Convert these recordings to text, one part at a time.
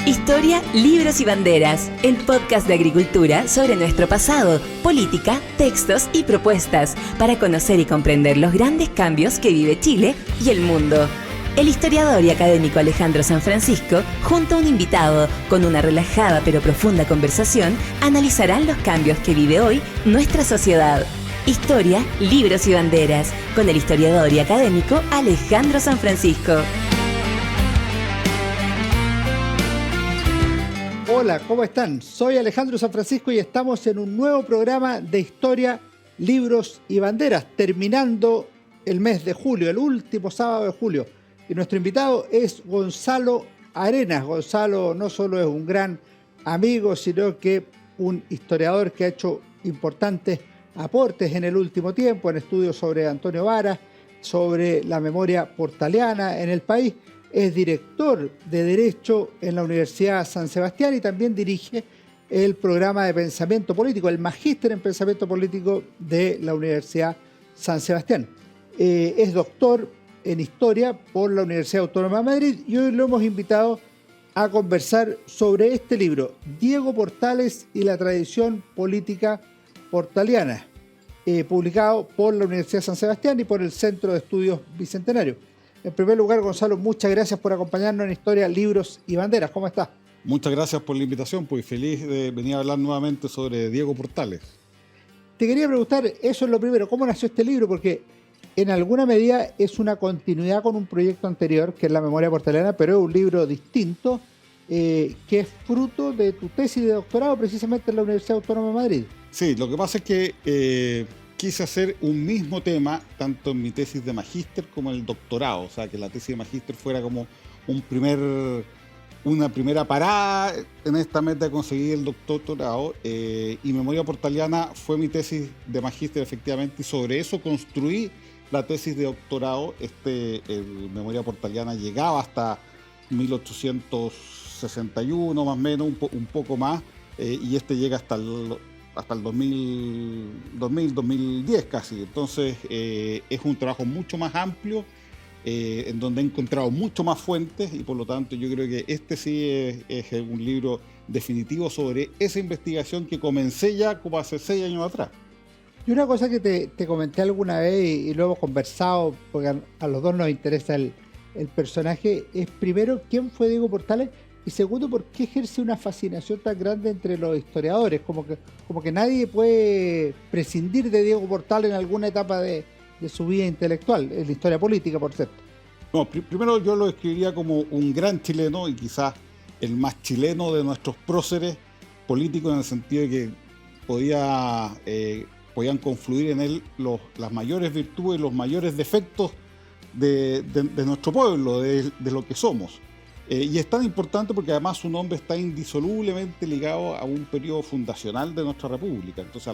Historia, libros y banderas, el podcast de agricultura sobre nuestro pasado, política, textos y propuestas, para conocer y comprender los grandes cambios que vive Chile y el mundo. El historiador y académico Alejandro San Francisco, junto a un invitado, con una relajada pero profunda conversación, analizarán los cambios que vive hoy nuestra sociedad. Historia, libros y banderas, con el historiador y académico Alejandro San Francisco. Hola, ¿cómo están? Soy Alejandro San Francisco y estamos en un nuevo programa de historia, libros y banderas, terminando el mes de julio, el último sábado de julio. Y nuestro invitado es Gonzalo Arenas. Gonzalo no solo es un gran amigo, sino que un historiador que ha hecho importantes aportes en el último tiempo en estudios sobre Antonio Varas, sobre la memoria portaliana en el país. Es director de Derecho en la Universidad San Sebastián y también dirige el programa de pensamiento político, el magíster en pensamiento político de la Universidad San Sebastián. Es doctor en Historia por la Universidad Autónoma de Madrid y hoy lo hemos invitado a conversar sobre este libro, Diego Portales y la tradición política portaliana, publicado por la Universidad San Sebastián y por el Centro de Estudios Bicentenario. En primer lugar, Gonzalo, muchas gracias por acompañarnos en Historia, Libros y Banderas. ¿Cómo estás? Muchas gracias por la invitación, pues feliz de venir a hablar nuevamente sobre Diego Portales. Te quería preguntar, eso es lo primero, ¿cómo nació este libro? Porque en alguna medida es una continuidad con un proyecto anterior, que es La Memoria Portaliana, pero es un libro distinto, que es fruto de tu tesis de doctorado precisamente en la Universidad Autónoma de Madrid. Sí, lo que pasa es que quise hacer un mismo tema, tanto en mi tesis de magíster como en el doctorado, o sea, que la tesis de magíster fuera como una primera parada en esta meta de conseguir el doctorado, y Memoria Portaliana fue mi tesis de magíster efectivamente, y sobre eso construí la tesis de doctorado. Memoria Portaliana llegaba hasta 1861 más o menos, un poco más, y llega hasta el 2010 casi. Entonces es un trabajo mucho más amplio, en donde he encontrado mucho más fuentes, y por lo tanto yo creo que este sí es un libro definitivo sobre esa investigación que comencé ya como hace 6 años atrás. Y una cosa que te comenté alguna vez y lo hemos conversado, porque a los dos nos interesa el personaje, es primero, ¿quién fue Diego Portales? Y segundo, ¿por qué ejerce una fascinación tan grande entre los historiadores? Como que nadie puede prescindir de Diego Portales en alguna etapa de su vida intelectual, en la historia política, por cierto. No, primero yo lo describiría como un gran chileno y quizás el más chileno de nuestros próceres políticos, en el sentido de que podían confluir en él las mayores virtudes y los mayores defectos de nuestro pueblo, de lo que somos. Y es tan importante porque además su nombre está indisolublemente ligado a un periodo fundacional de nuestra república, entonces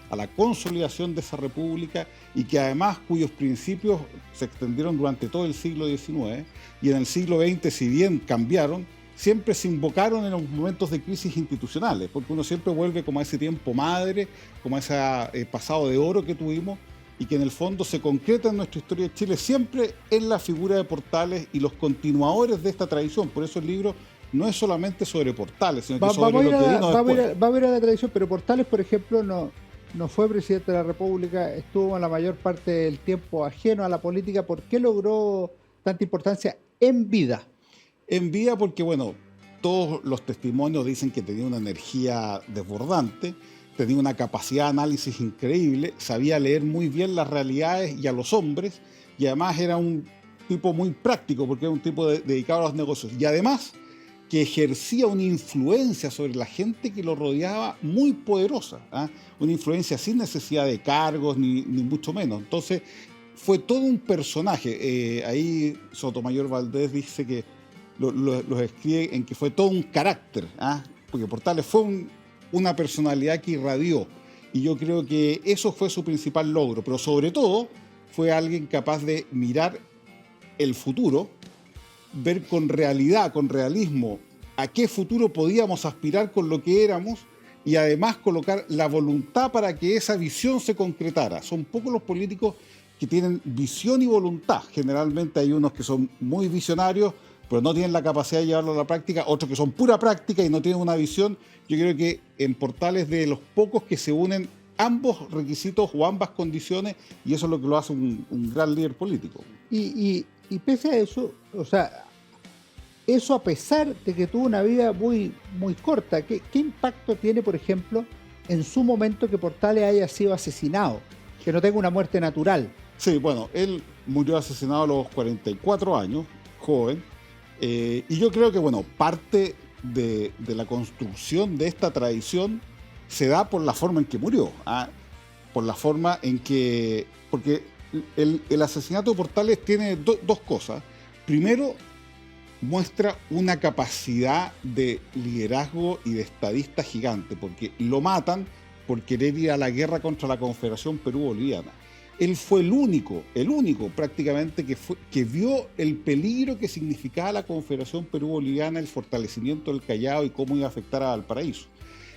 a la consolidación de esa república, y que además cuyos principios se extendieron durante todo el siglo XIX, y en el siglo XX, si bien cambiaron, siempre se invocaron en los momentos de crisis institucionales, porque uno siempre vuelve como a ese tiempo madre, como a ese pasado de oro que tuvimos, y que en el fondo se concreta en nuestra historia de Chile siempre en la figura de Portales y los continuadores de esta tradición. Por eso el libro no es solamente sobre Portales, sino que sobre lo que vino después. Va a ir a la tradición, pero Portales, por ejemplo, no fue presidente de la República, estuvo la mayor parte del tiempo ajeno a la política. ¿Por qué logró tanta importancia en vida? En vida porque, bueno, todos los testimonios dicen que tenía una energía desbordante, tenía una capacidad de análisis increíble, sabía leer muy bien las realidades y a los hombres, y además era un tipo muy práctico porque era un tipo dedicado a los negocios, y además que ejercía una influencia sobre la gente que lo rodeaba muy poderosa, una influencia sin necesidad de cargos ni mucho menos. Entonces fue todo un personaje. Ahí Sotomayor Valdés dice que los escribe en que fue todo un carácter, porque Portales fue una personalidad que irradió, y yo creo que eso fue su principal logro, pero sobre todo fue alguien capaz de mirar el futuro, ver con realidad, con realismo, a qué futuro podíamos aspirar con lo que éramos, y además colocar la voluntad para que esa visión se concretara. Son pocos los políticos que tienen visión y voluntad. Generalmente hay unos que son muy visionarios, pero no tienen la capacidad de llevarlo a la práctica, otros que son pura práctica y no tienen una visión. Yo creo que en Portales de los pocos que se unen ambos requisitos o ambas condiciones, y eso es lo que lo hace un gran líder político. Y pese a eso, o sea, eso a pesar de que tuvo una vida muy, muy corta, ¿qué impacto tiene, por ejemplo, en su momento que Portales haya sido asesinado, que no tenga una muerte natural? Sí, bueno, él murió asesinado a los 44 años, joven, y yo creo que, bueno, parte de la construcción de esta tradición se da por la forma en que murió, por la forma en que... Porque el asesinato de Portales tiene dos cosas. Primero, muestra una capacidad de liderazgo y de estadista gigante, porque lo matan por querer ir a la guerra contra la Confederación Perú-Boliviana. Él fue el único prácticamente que vio el peligro que significaba la Confederación Perú-Boliviana, el fortalecimiento del Callao y cómo iba a afectar a Valparaíso.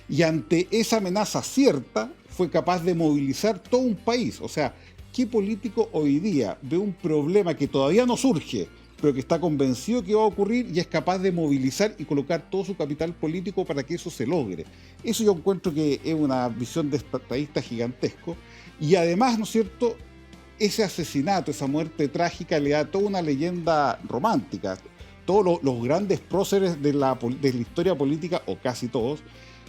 Y ante esa amenaza cierta, fue capaz de movilizar todo un país. O sea, ¿qué político hoy día ve un problema que todavía no surge, pero que está convencido que va a ocurrir y es capaz de movilizar y colocar todo su capital político para que eso se logre? Eso yo encuentro que es una visión de estadista gigantesco. Y además, ¿no es cierto?, ese asesinato, esa muerte trágica le da toda una leyenda romántica. Todos los grandes próceres de la historia política, o casi todos,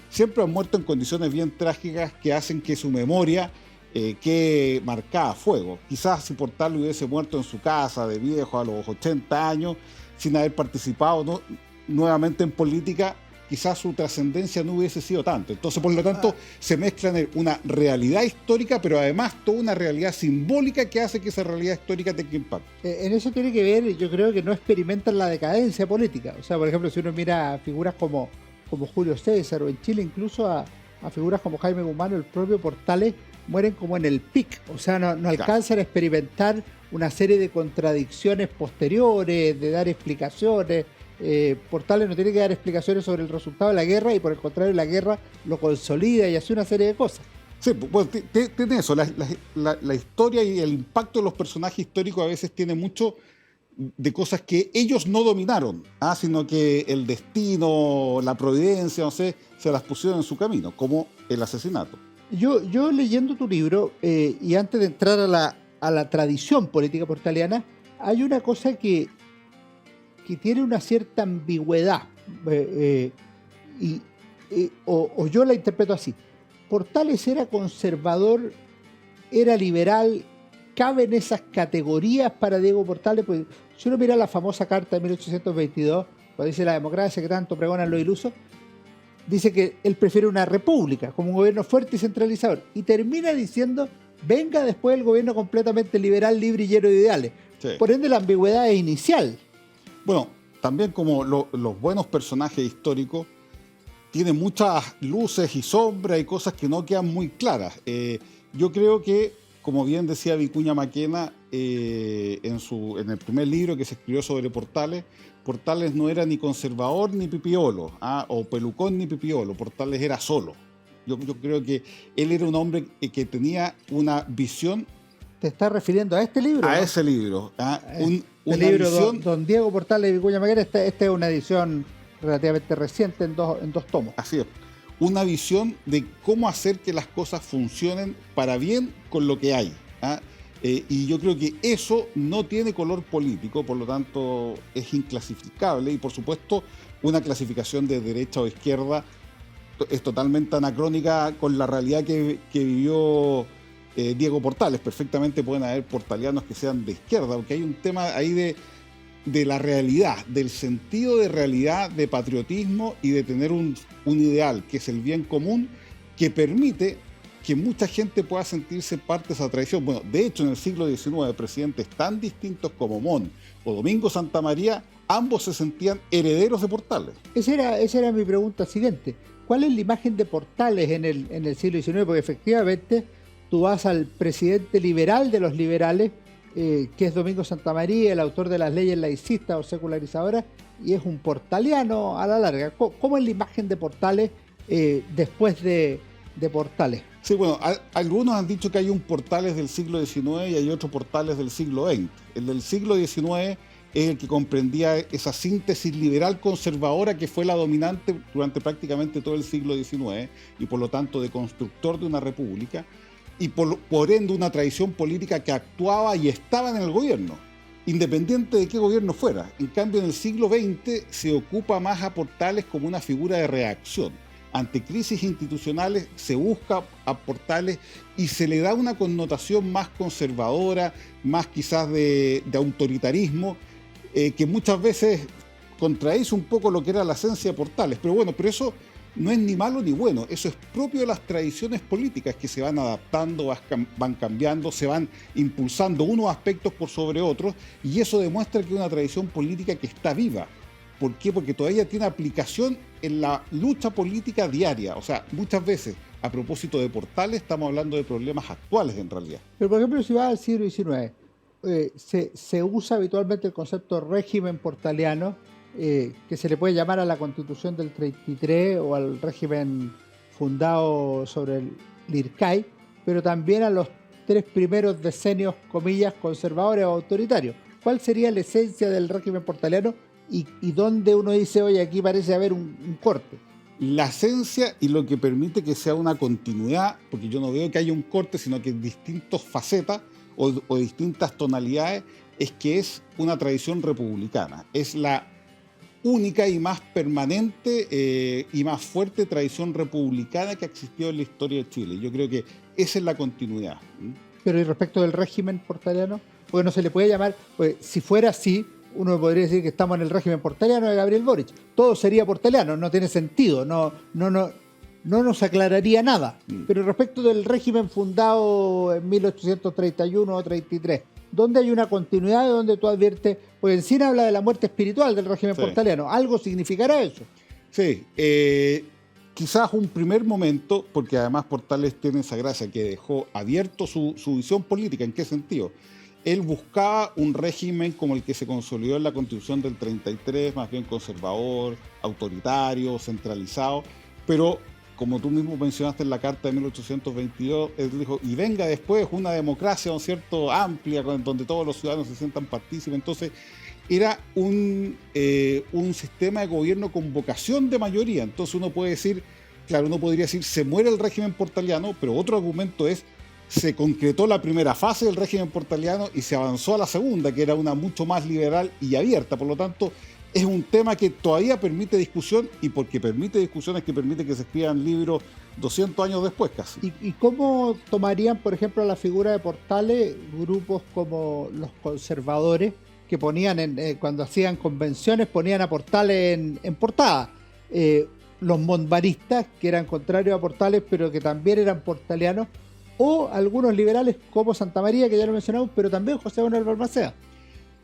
siempre han muerto en condiciones bien trágicas que hacen que su memoria quede marcada a fuego. Quizás si Portales hubiese muerto en su casa de viejo a los 80 años, sin haber participado nuevamente en política, quizás su trascendencia no hubiese sido tanto. Entonces, por lo tanto, se mezclan una realidad histórica, pero además toda una realidad simbólica que hace que esa realidad histórica tenga impacto. En eso tiene que ver, yo creo que no experimentan la decadencia política. O sea, por ejemplo, si uno mira a figuras como Julio César, o en Chile incluso a figuras como Jaime Guzmán o el propio Portales, mueren como en el pic. O sea, no alcanzan a experimentar una serie de contradicciones posteriores, de dar explicaciones. Portales no tiene que dar explicaciones sobre el resultado de la guerra y por el contrario la guerra lo consolida y hace una serie de cosas. Sí, bueno, tiene eso, la historia y el impacto de los personajes históricos a veces tiene mucho de cosas que ellos no dominaron, sino que el destino, la providencia, no sé, se las pusieron en su camino, como el asesinato. Yo leyendo tu libro, y antes de entrar a la tradición política portaliana, hay una cosa que tiene una cierta ambigüedad, o yo la interpreto así. Portales era conservador, era liberal, ¿caben esas categorías para Diego Portales? Pues si uno mira la famosa carta de 1822, cuando dice la democracia que tanto pregonan los ilusos, dice que él prefiere una república, como un gobierno fuerte y centralizador, y termina diciendo, venga después el gobierno completamente liberal, libre y lleno de ideales. Sí. Por ende, la ambigüedad es inicial. Bueno, también como los buenos personajes históricos tienen muchas luces y sombras y cosas que no quedan muy claras. Yo creo que, como bien decía Vicuña Maquena en el primer libro que se escribió sobre Portales, Portales no era ni conservador ni pipiolo, o pelucón ni pipiolo, Portales era solo. Yo creo que él era un hombre que tenía una visión. ¿Te estás refiriendo a este libro? A ese libro. El libro visión... Don Diego Portales y Vicuña Maquena, esta es una edición relativamente reciente en dos tomos. Así es. Una visión de cómo hacer que las cosas funcionen para bien con lo que hay. Y yo creo que eso no tiene color político, por lo tanto es inclasificable y por supuesto una clasificación de derecha o izquierda es totalmente anacrónica con la realidad que vivió Diego Portales. Perfectamente pueden haber portalianos que sean de izquierda, porque hay un tema ahí de la realidad, del sentido de realidad, de patriotismo y de tener un ideal que es el bien común que permite que mucha gente pueda sentirse parte de esa tradición. Bueno, de hecho, en el siglo XIX, presidentes tan distintos como Montt o Domingo Santa María, ambos se sentían herederos de Portales. Esa era mi pregunta siguiente. ¿Cuál es la imagen de Portales en el siglo XIX? Porque efectivamente tú vas al presidente liberal de los liberales, que es Domingo Santa María, el autor de las leyes laicistas o secularizadoras, y es un portaliano a la larga. ¿Cómo es la imagen de Portales después de Portales? Sí, bueno, algunos han dicho que hay un Portales del siglo XIX y hay otro Portales del siglo XX. El del siglo XIX es el que comprendía esa síntesis liberal conservadora que fue la dominante durante prácticamente todo el siglo XIX y por lo tanto de constructor de una república y por ende una tradición política que actuaba y estaba en el gobierno, independiente de qué gobierno fuera. En cambio, en el siglo XX se ocupa más a Portales como una figura de reacción. Ante crisis institucionales se busca a Portales y se le da una connotación más conservadora, más quizás de autoritarismo, que muchas veces contradice un poco lo que era la esencia de Portales. Pero bueno, pero eso no es ni malo ni bueno, eso es propio de las tradiciones políticas que se van adaptando, van cambiando, se van impulsando unos aspectos por sobre otros, y eso demuestra que es una tradición política que está viva. ¿Por qué? Porque todavía tiene aplicación en la lucha política diaria. O sea, muchas veces, a propósito de Portales, estamos hablando de problemas actuales en realidad. Pero por ejemplo, si vas al siglo XIX, se usa habitualmente el concepto régimen portaliano, que se le puede llamar a la Constitución del 33 o al régimen fundado sobre el IRCAI, pero también a los 3 primeros decenios, comillas, conservadores o autoritarios. ¿Cuál sería la esencia del régimen portaliano y dónde uno dice, oye, aquí parece haber un corte? La esencia y lo que permite que sea una continuidad, porque yo no veo que haya un corte, sino que distintas facetas o distintas tonalidades, es que es una tradición republicana. Es la única y más permanente y más fuerte tradición republicana que ha existido en la historia de Chile. Yo creo que esa es la continuidad. Pero ¿y respecto del régimen portaliano? Porque no se le puede llamar, pues, si fuera así, uno podría decir que estamos en el régimen portaliano de Gabriel Boric. Todo sería portaliano, no tiene sentido, no nos aclararía nada. Pero respecto del régimen fundado en 1831 o 33, ¿dónde hay una continuidad de donde tú adviertes? Porque Encina habla de la muerte espiritual del régimen portaliano. ¿Algo significará eso? Sí, quizás un primer momento, porque además Portales tiene esa gracia que dejó abierto su visión política. ¿En qué sentido? Él buscaba un régimen como el que se consolidó en la Constitución del 33, más bien conservador, autoritario, centralizado, pero como tú mismo mencionaste en la Carta de 1822, él dijo, y venga después una democracia, ¿no es cierto?, amplia, donde todos los ciudadanos se sientan partícipes. Entonces, era un sistema de gobierno con vocación de mayoría. Entonces uno puede decir, claro, uno podría decir, se muere el régimen portaliano, pero otro argumento es, se concretó la primera fase del régimen portaliano y se avanzó a la segunda, que era una mucho más liberal y abierta. Por lo tanto, es un tema que todavía permite discusión, y porque permite discusión es que permite que se escriban libros 200 años después casi. ¿Y cómo tomarían, por ejemplo, la figura de Portales grupos como los conservadores, que ponían, cuando hacían convenciones, ponían a Portales en portada? Los monbaristas, que eran contrarios a Portales, pero que también eran portalianos, o algunos liberales como Santa María, que ya lo mencionamos, pero también José Manuel Balmaceda.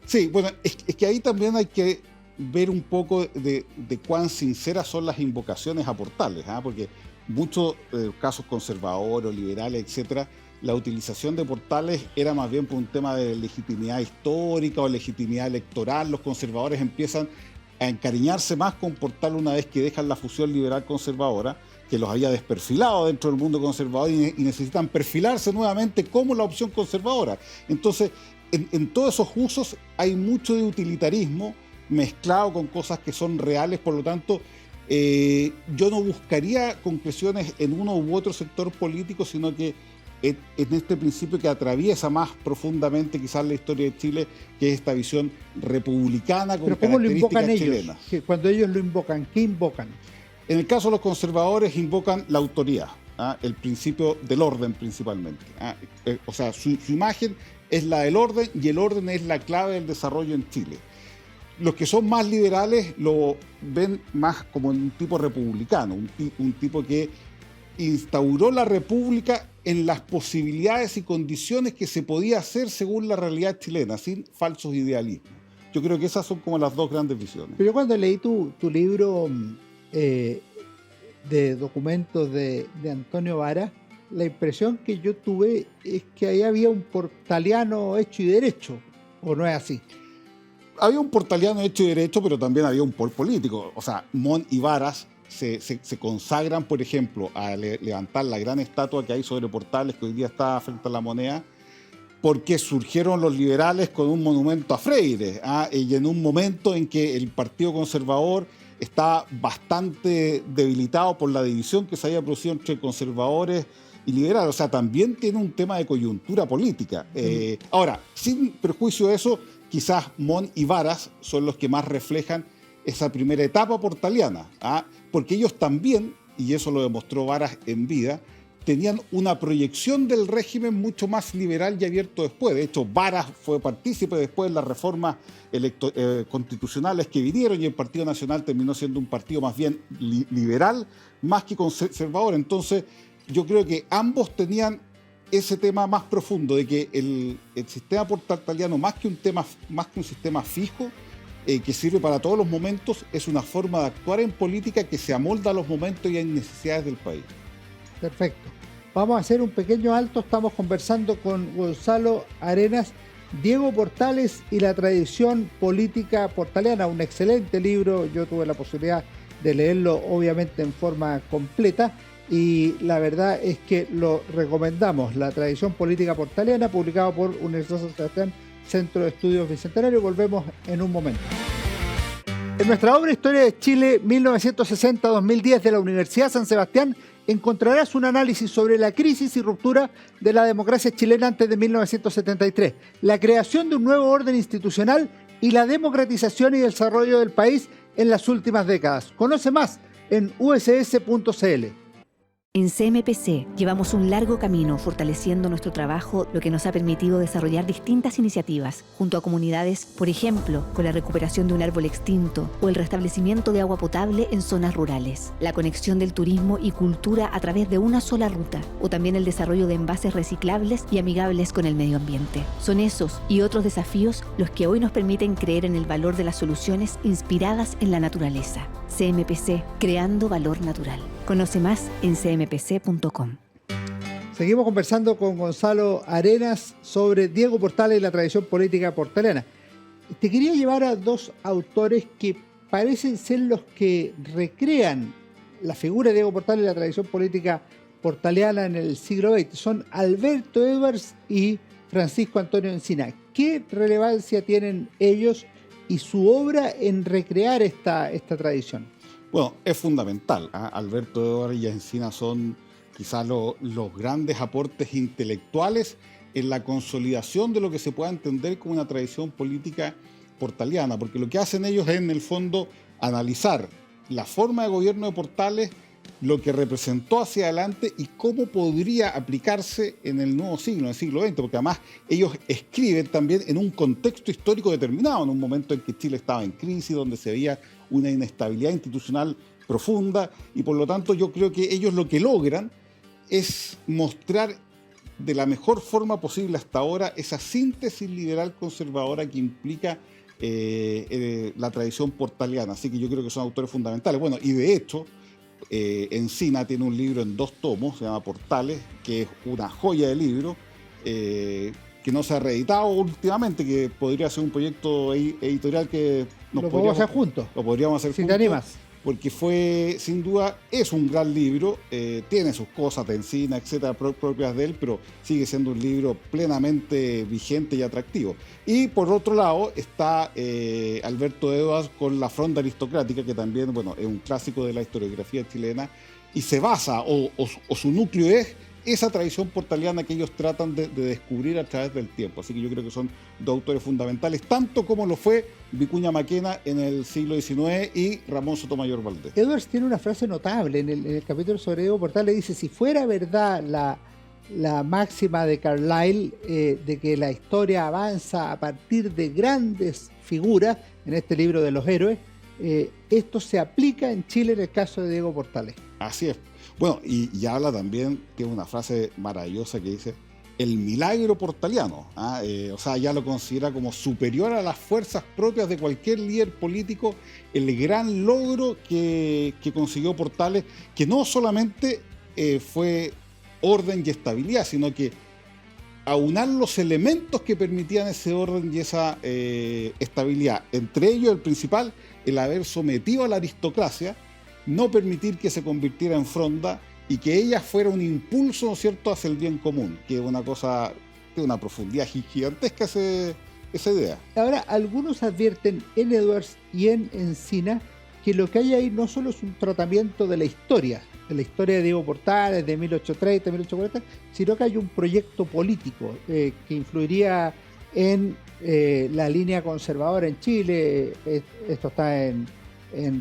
Sí, bueno, es que ahí también hay que ver un poco de cuán sinceras son las invocaciones a Portales, porque muchos casos conservadores, liberales, etcétera, la utilización de Portales era más bien por un tema de legitimidad histórica o legitimidad electoral. Los conservadores empiezan a encariñarse más con Portales una vez que dejan la fusión liberal-conservadora, que los había desperfilado dentro del mundo conservador, y necesitan perfilarse nuevamente como la opción conservadora. Entonces, en todos esos usos hay mucho de utilitarismo mezclado con cosas que son reales. Por lo tanto, yo no buscaría concreciones en uno u otro sector político, sino que en este principio que atraviesa más profundamente quizás la historia de Chile, que es esta visión republicana con características chilenas. Cuando ellos lo invocan, ¿qué invocan? En el caso de los conservadores invocan la autoridad, el principio del orden principalmente. O sea, su imagen es la del orden, y el orden es la clave del desarrollo en Chile. Los que son más liberales lo ven más como un tipo republicano, un tipo que instauró la república en las posibilidades y condiciones que se podía hacer según la realidad chilena, sin falsos idealismos. Yo creo que esas son como las dos grandes visiones. Pero yo cuando leí tu libro de documentos de Antonio Vara, la impresión que yo tuve es que ahí había un portaliano hecho y derecho, ¿o no es así? Había un portaliano hecho y derecho, pero también había un político. O sea, Montt y Varas se consagran, por ejemplo, a levantar la gran estatua que hay sobre Portales, que hoy día está frente a la Moneda, porque surgieron los liberales con un monumento a Freire, y en un momento en que el Partido Conservador está bastante debilitado por la división que se había producido entre conservadores y liberales. O sea, también tiene un tema de coyuntura política. Ahora, sin perjuicio de eso, quizás Mon y Varas son los que más reflejan esa primera etapa portaliana, porque ellos también, y eso lo demostró Varas en vida, tenían una proyección del régimen mucho más liberal y abierto después. De hecho, Varas fue partícipe después de las reformas constitucionales que vinieron, y el Partido Nacional terminó siendo un partido más bien liberal, más que conservador. Entonces, yo creo que ambos tenían ese tema más profundo de que el sistema portaliano, más que un sistema fijo, que sirve para todos los momentos, es una forma de actuar en política que se amolda a los momentos y a las necesidades del país. Perfecto. Vamos a hacer un pequeño alto. Estamos conversando con Gonzalo Arenas, Diego Portales y la tradición política portaliana. Un excelente libro. Yo tuve la posibilidad de leerlo, obviamente en forma completa, y la verdad es que lo recomendamos. La tradición política portaliana, publicado por Universidad San Sebastián, Centro de Estudios Bicentenario. Volvemos en un momento. En nuestra obra Historia de Chile 1960-2010 de la Universidad San Sebastián encontrarás un análisis sobre la crisis y ruptura de la democracia chilena antes de 1973, la creación de un nuevo orden institucional y la democratización y desarrollo del país en las últimas décadas. Conoce más en uss.cl. En CMPC llevamos un largo camino fortaleciendo nuestro trabajo, lo que nos ha permitido desarrollar distintas iniciativas junto a comunidades, por ejemplo, con la recuperación de un árbol extinto o el restablecimiento de agua potable en zonas rurales, la conexión del turismo y cultura a través de una sola ruta, o también el desarrollo de envases reciclables y amigables con el medio ambiente. Son esos y otros desafíos los que hoy nos permiten creer en el valor de las soluciones inspiradas en la naturaleza. CMPC, creando valor natural. Conoce más en cmpc.com. Seguimos conversando con Gonzalo Arenas sobre Diego Portales y la tradición política portaliana. Te quería llevar a dos autores que parecen ser los que recrean la figura de Diego Portales y la tradición política portaliana en el siglo XX. Son Alberto Edwards y Francisco Antonio Encina. ¿Qué relevancia tienen ellos y su obra en recrear esta tradición? Bueno, es fundamental. Alberto Edwards y Encina son quizás los grandes aportes intelectuales en la consolidación de lo que se pueda entender como una tradición política portaliana, porque lo que hacen ellos es, en el fondo, analizar la forma de gobierno de Portales, lo que representó hacia adelante y cómo podría aplicarse en el nuevo siglo, en el siglo XX, porque además ellos escriben también en un contexto histórico determinado, en un momento en que Chile estaba en crisis, donde se veía una inestabilidad institucional profunda, y por lo tanto yo creo que ellos lo que logran es mostrar de la mejor forma posible hasta ahora esa síntesis liberal conservadora que implica la tradición portaliana. Así que yo creo que son autores fundamentales. Bueno, y de hecho, Encina tiene un libro en 2 tomos, se llama Portales, que es una joya de libro, que no se ha reeditado últimamente, que podría ser un proyecto editorial que lo podríamos hacer juntos. Lo podríamos hacer si juntos. te animas. Porque fue, sin duda, es un gran libro, tiene sus cosas de Encina, etcétera, propias de él, pero sigue siendo un libro plenamente vigente y atractivo. Y por otro lado está Alberto Edwards con La Fronda Aristocrática, que también, bueno, es un clásico de la historiografía chilena, y se basa, o su núcleo es esa tradición portaliana que ellos tratan de descubrir a través del tiempo. Así que yo creo que son 2 autores fundamentales, tanto como lo fue Vicuña Maquena en el siglo XIX y Ramón Sotomayor Valdés. Edwards tiene una frase notable en el capítulo sobre Diego Portales. Dice: si fuera verdad la máxima de Carlyle de que la historia avanza a partir de grandes figuras, en este libro de los héroes, esto se aplica en Chile en el caso de Diego Portales. Así es. Bueno, y habla también, tiene una frase maravillosa que dice: el milagro portaliano. O sea, ya lo considera como superior a las fuerzas propias de cualquier líder político, el gran logro que consiguió Portales, que no solamente fue orden y estabilidad, sino que aunar los elementos que permitían ese orden y esa estabilidad. Entre ellos, el principal, el haber sometido a la aristocracia, no permitir que se convirtiera en fronda y que ella fuera un impulso, ¿no es cierto?, hacia el bien común, que es una cosa tiene una profundidad gigantesca esa idea. Ahora, algunos advierten en Edwards y en Encina que lo que hay ahí no solo es un tratamiento de la historia de Diego Portales, de 1830, 1840, sino que hay un proyecto político que influiría en la línea conservadora en Chile. Esto está en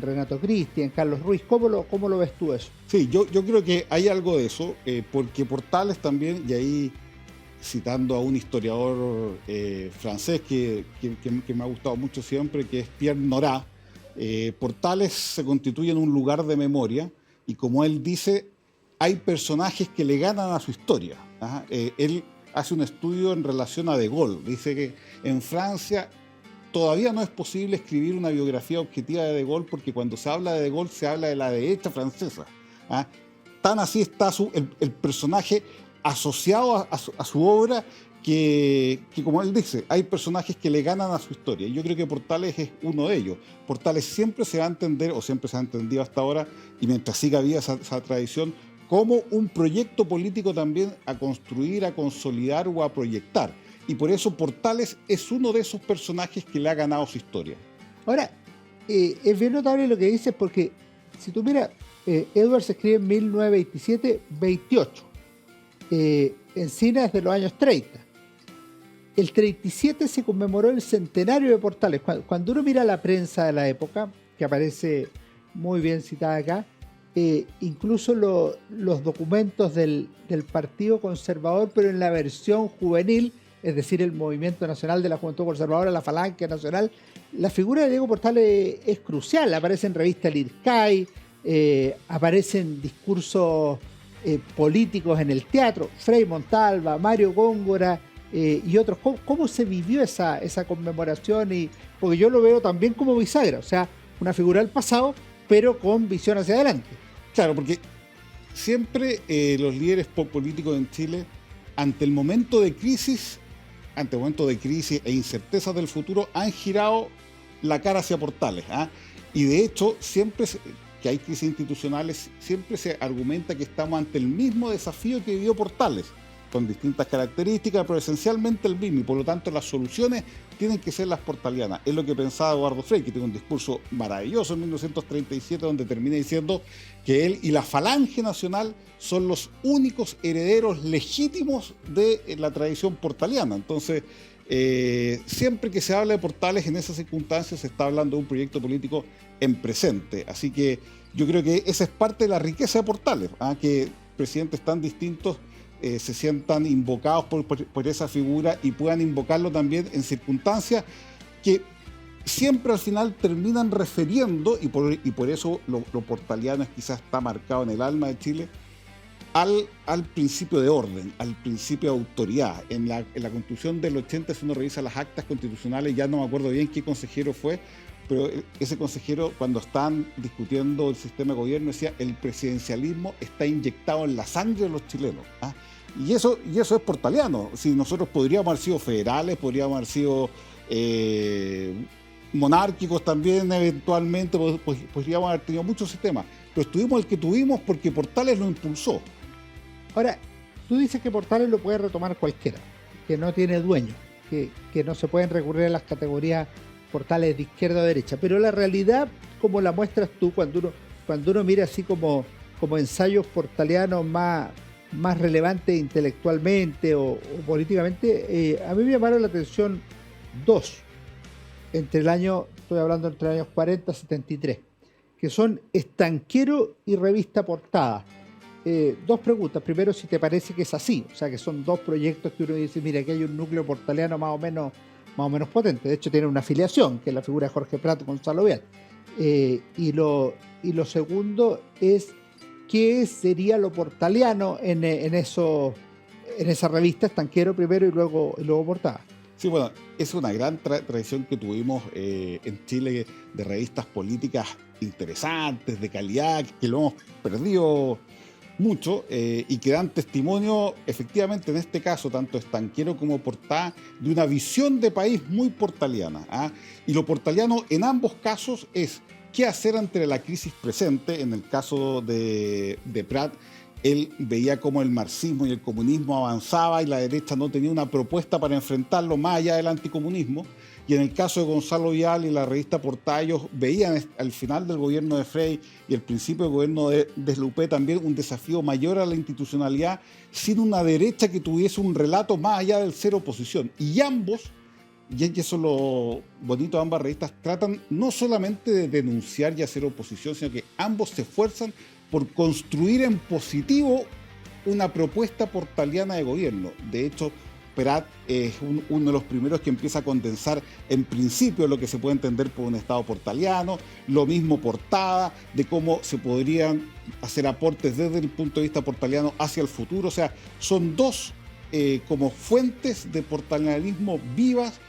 Renato Cristi, en Carlos Ruiz. ¿Cómo lo ves tú eso? Sí, yo creo que hay algo de eso, porque Portales también, y ahí citando a un historiador francés que me ha gustado mucho siempre, que es Pierre Nora, Portales se constituye en un lugar de memoria y, como él dice, hay personajes que le ganan a su historia. Él hace un estudio en relación a De Gaulle. Dice que en Francia todavía no es posible escribir una biografía objetiva de Gaulle, porque cuando se habla de Gaulle se habla de la derecha francesa. Tan así está el personaje asociado a su obra que, como él dice, hay personajes que le ganan a su historia. Y yo creo que Portales es uno de ellos. Portales siempre se va a entender, o siempre se ha entendido hasta ahora, y mientras siga viva esa tradición, como un proyecto político también a construir, a consolidar o a proyectar. Y por eso Portales es uno de esos personajes que le ha ganado su historia. Ahora, es bien notable lo que dices, porque si tú miras, Edwards escribe en 1927-28. Encina es de los años 30. El 37 se conmemoró el centenario de Portales. Cuando uno mira la prensa de la época, que aparece muy bien citada acá, incluso los documentos del Partido Conservador, pero en la versión juvenil, es decir, el Movimiento Nacional de la Juventud Conservadora, la Falange Nacional, la figura de Diego Portales es crucial. Aparece en revista El IRCAI, aparecen discursos políticos en el teatro, Frei Montalva, Mario Góngora y otros. ¿Cómo se vivió esa conmemoración? Porque yo lo veo también como bisagra, o sea, una figura del pasado, pero con visión hacia adelante. Claro, porque siempre los líderes políticos en Chile, ante el momento de crisis e incertezas del futuro, han girado la cara hacia Portales. Y de hecho, siempre que hay crisis institucionales, siempre se argumenta que estamos ante el mismo desafío que vivió Portales, con distintas características, pero esencialmente el mismo, y por lo tanto las soluciones tienen que ser las portalianas. Es lo que pensaba Eduardo Frei, que tiene un discurso maravilloso en 1937, donde termina diciendo que él y la Falange Nacional son los únicos herederos legítimos de la tradición portaliana. Entonces, siempre que se habla de Portales en esas circunstancias se está hablando de un proyecto político en presente. Así que yo creo que esa es parte de la riqueza de Portales, que presidentes tan distintos se sientan invocados por esa figura y puedan invocarlo también en circunstancias que siempre al final terminan refiriendo, y por eso lo portaliano quizás está marcado en el alma de Chile, al principio de orden, al principio de autoridad. En la Constitución del 80, si uno revisa las actas constitucionales, ya no me acuerdo bien qué consejero fue, pero ese consejero, cuando estaban discutiendo el sistema de gobierno, decía: el presidencialismo está inyectado en la sangre de los chilenos. Y eso es portaliano. Si nosotros podríamos haber sido federales, podríamos haber sido monárquicos también, eventualmente, podríamos haber tenido muchos sistemas, pero tuvimos el que tuvimos porque Portales lo impulsó. Ahora, tú dices que Portales lo puede retomar cualquiera, que no tiene dueño, que no se pueden recurrir a las categorías Portales de izquierda o derecha, pero la realidad, como la muestras tú, cuando uno mira así como ensayos portalianos más relevantes intelectualmente o políticamente, a mí me llamaron la atención dos, estoy hablando entre los años 40 y 73, que son Estanquero y Revista Portada. Dos preguntas. Primero, si te parece que es así, o sea, que son dos proyectos que uno dice: mira, aquí hay un núcleo portaliano más o menos potente. De hecho, tiene una afiliación, que es la figura de Jorge Prat con Gonzalo Vial. Y lo segundo es: ¿qué sería lo portaliano en esa revista, Estanquero primero y luego Portada? Sí, bueno, es una gran tradición que tuvimos en Chile de revistas políticas interesantes, de calidad, que lo hemos perdido mucho, y que dan testimonio, efectivamente, en este caso, tanto Estanquero como Portada, de una visión de país muy portaliana. Y lo portaliano en ambos casos es qué hacer ante la crisis presente. En el caso de Prat, él veía cómo el marxismo y el comunismo avanzaba y la derecha no tenía una propuesta para enfrentarlo más allá del anticomunismo. Y en el caso de Gonzalo Vial y la revista Portada, ellos veían al final del gobierno de Frei y el principio del gobierno de Deslupé también un desafío mayor a la institucionalidad, sin una derecha que tuviese un relato más allá del ser oposición. Y ambos, y eso es lo bonito de ambas revistas, tratan no solamente de denunciar y hacer oposición, sino que ambos se esfuerzan por construir en positivo una propuesta portaliana de gobierno. De hecho, Perat es uno de los primeros que empieza a condensar en principio lo que se puede entender por un Estado portaliano, lo mismo Portada, de cómo se podrían hacer aportes desde el punto de vista portaliano hacia el futuro. O sea, son dos como fuentes de portalianismo vivas,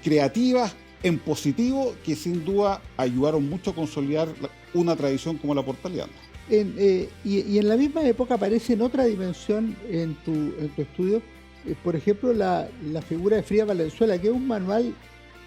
creativas, en positivo, que sin duda ayudaron mucho a consolidar una tradición como la portaliana. Y en la misma época aparece en otra dimensión en tu estudio, por ejemplo, la figura de Frida Valenzuela, que es un manual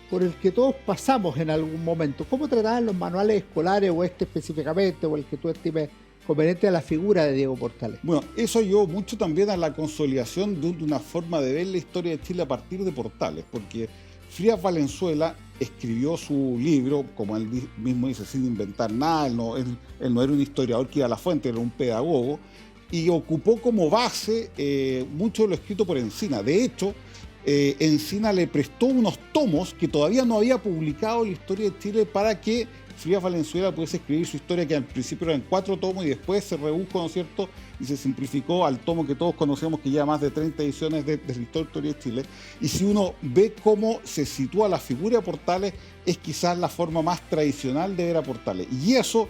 por el que todos pasamos en algún momento. ¿Cómo trataban los manuales escolares, o este específicamente, o el que tú estimes conveniente, a la figura de Diego Portales? Bueno, eso ayudó mucho también a la consolidación de una forma de ver la historia de Chile a partir de Portales, porque Frida Valenzuela escribió su libro, como él mismo dice, sin inventar nada. Él no era un historiador que iba a la fuente, era un pedagogo, y ocupó como base mucho de lo escrito por Encina. De hecho, Encina le prestó unos tomos que todavía no había publicado en la historia de Chile para que Frida Valenzuela pudiese escribir su historia, que al principio eran 4 tomos y después se redujo, ¿no es cierto?, y se simplificó al tomo que todos conocemos, que lleva más de 30 ediciones de la historia de Chile. Y si uno ve cómo se sitúa la figura de Portales, es quizás la forma más tradicional de ver a Portales. Y eso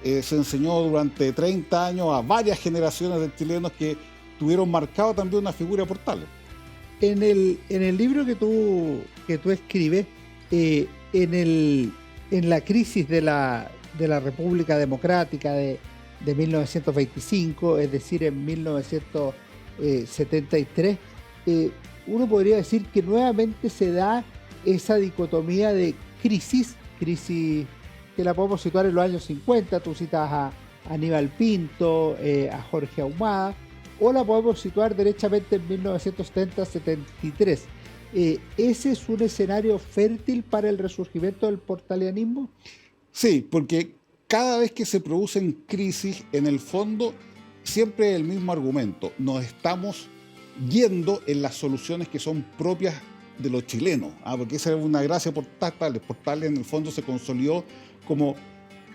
se enseñó durante 30 años a varias generaciones de chilenos que tuvieron marcado también una figura de Portales. En el libro que tú escribes, en la crisis de la República Democrática de 1925, es decir, en 1973, uno podría decir que nuevamente se da esa dicotomía de crisis que la podemos situar en los años 50, tú citas a Aníbal Pinto, a Jorge Ahumada, o la podemos situar derechamente en 1970-73. ¿Ese es un escenario fértil para el resurgimiento del portalianismo? Sí, porque cada vez que se producen crisis, en el fondo, siempre es el mismo argumento. Nos estamos yendo en las soluciones que son propias de los chilenos, porque esa es una gracia de Portales. Portales, en el fondo, se consolidó como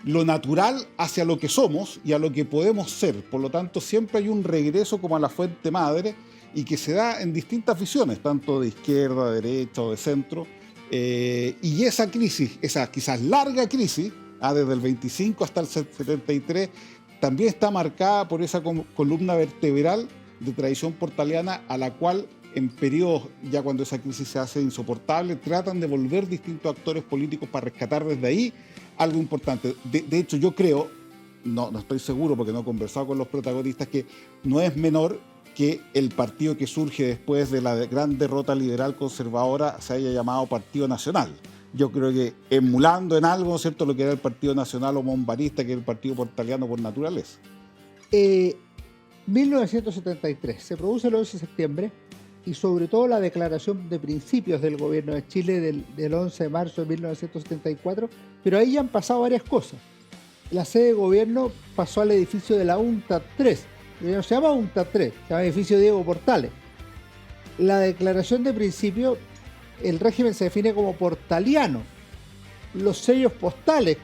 lo natural hacia lo que somos y a lo que podemos ser. Por lo tanto, siempre hay un regreso como a la fuente madre, y que se da en distintas visiones, tanto de izquierda, de derecha o de centro. Y esa crisis, esa quizás larga crisis, desde el 25 hasta el 73, también está marcada por esa columna vertebral de tradición portaliana, a la cual en periodos, ya cuando esa crisis se hace insoportable, tratan de volver distintos actores políticos para rescatar desde ahí algo importante. De hecho, yo creo, no estoy seguro porque no he conversado con los protagonistas, que no es menor que el partido que surge después de la gran derrota liberal conservadora se haya llamado Partido Nacional. Yo creo que emulando en algo, ¿no es cierto?, lo que era el Partido Nacional o monbarista, que es el partido portaliano por naturaleza. 1973, se produce el 11 de septiembre y sobre todo la declaración de principios del gobierno de Chile del 11 de marzo de 1974, pero ahí ya han pasado varias cosas. La sede de gobierno pasó al edificio de la UNTAD 3, no se llama UNTAD 3, se llama edificio Diego Portales. La declaración de principio, el régimen se define como portaliano. Los sellos postales,